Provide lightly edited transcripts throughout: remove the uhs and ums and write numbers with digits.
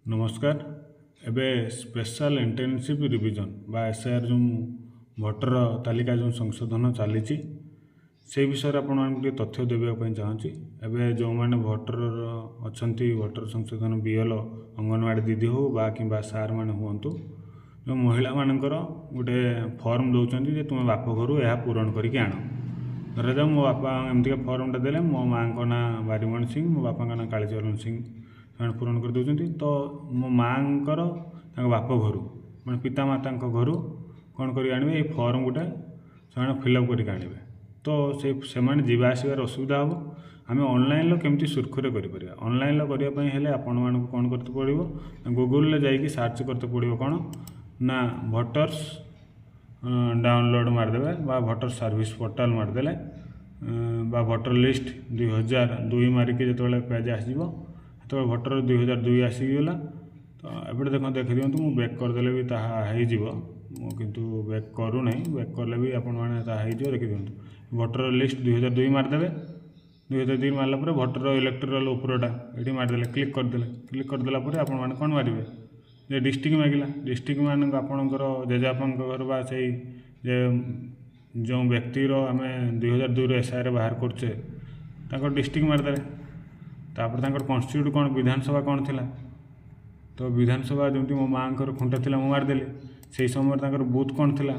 नमस्कार। एबे special internship revision बा एसआईआर जो भोटर तालिका जो संशोधन चली से विषय आपको तथ्य देवाई चाहूँगी। एबे जो मैंने भोटर अच्छा भोटर संशोधन बीएल अंगनवाड़ी दीदी हो बा कि सार मैंने हूँ जो महिला मानकर गोटे फर्म दौरान जे तुम बाप घर यह पूरण करके आण। धरा जाओ मो बापा एमती फर्मटा देले मो माँ का ना बारीमण सिंह मो बापा का ना कालीचरण सिंह से पूरण कर दौरान तो मो माँकर बाप घर मैं पितामाता घर कौन कर आने ये फर्म गोटे से फिलअप करके आने तो से जावा आसबार असुविधा हम आम ऑनलाइन केमती सुरखुरे कर ऑनलाइन करने आपण मानक कौन करते पड़ो गूगल जाकि सर्च करते पड़ो कौन ना भोटर्स डाउनलोड मारदे बा भोटर सर्विस पोर्टाल मारदे बा भोटर लिस्ट 2002 मारिकी जो पेज आसो तो भोटर 2002 आसीगला तो एपटे देखिए मुझे बैक करदे भी किंतु बैक करूना बैक कले भी आपण देखी दिखाँ भोटर लिस्ट 2002 मारदे 2002 मारला भोटर इलेक्टोरल उपरटा ये मारदे क्लिक करदेला आपण कौन मारे जे डिस्ट्रिक्ट मागिला डिस्ट्रिक्ट मान आपणकर जेजापा घर बा से जो व्यक्तिर आम 2002 एसआईआर बाहर करचे डिस्ट्रिक्ट मारदे तापर कन्स्टिट्यूट कौन विधानसभा कौन थिला तो विधानसभा जमी मो माँ खुंटा थी मुझे मारदेली से समय बूथ कौन थिला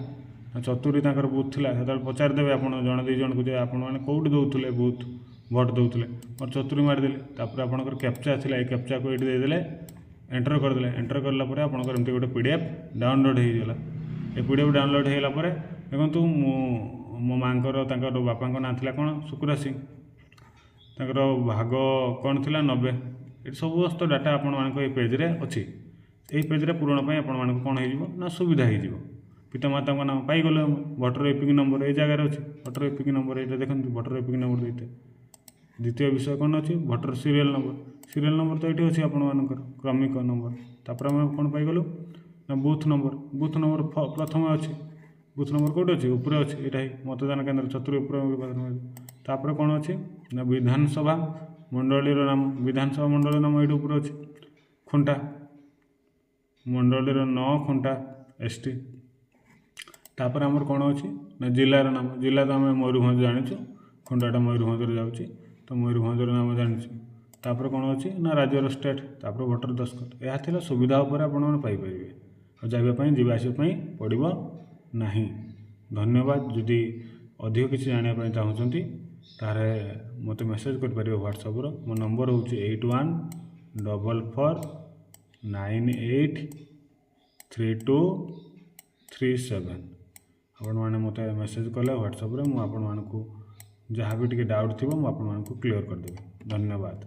चतुरी बूथ थिला से पचारदेवे आप जन दी जन को जे आप कौट दौले बूथ भोट दौले और चतुरी मारदेली तापर आपंकर कैप्चा थिला ये कैप्चा को ये देदेले एंटर करदे एंटर करापर आपंकर एमती गोटे पीडीएफ डाउनलोड होगा ये पीडीएफ डाउनलोड होगापर देखो मो माँ बापा ना था कौन सुकुरा सिंह तर भाग कौन थी 90 ये समस्त डाटा आपण पेज्रे अच्छी यही पेज्रे पूरण आपण कौन हो सुविधा हो पितामाता नाम पाईगल भोटर एपिक नंबर ये जगार अच्छी भोटर एपिक नंबर ये देखते भोटर एपिक नंबर देते द्वितीय विषय कौन अच्छी भोटर सीरियल नंबर तो ये अच्छी आपर क्रमिक नंबर तापर आम कौन पाईगलु ना बूथ नंबर प्रथम अच्छी बूथ नंबर कौटे अच्छी ऊपर अच्छी ये मतदान केन्द्र चतुर्थ तापर कौन अच्छी ना विधानसभा मंडलीर नाम विधानसभा मंडल नाम ये ऊपर अच्छी खुंटा मंडलीर 9 खुंटा एसटी तापर आमर कौन अच्छी ना जिलार नाम जिला तो आम मयूरभंज जाचु खुंटाटा मयूरभंज जाऊँगी तो मयूरभंज नाम जानी तापर कौन अच्छी ना राज्यर स्टेट तापर भोटर दस्खत यह सुविधा उपर आपपारे और जावाई पड़ो ना। धन्यवाद। जदि अधिक किसी जानापी चाहूँगी तार मत मेसेज कर व्हाट्सएप मो नंबर हूँ 8144983237 आपण मैंने मत मेसेज कले व्हाट्सएप मुझे जहाँ भी टे डाउट थी मुझे क्लीयर करदेवी। धन्यवाद।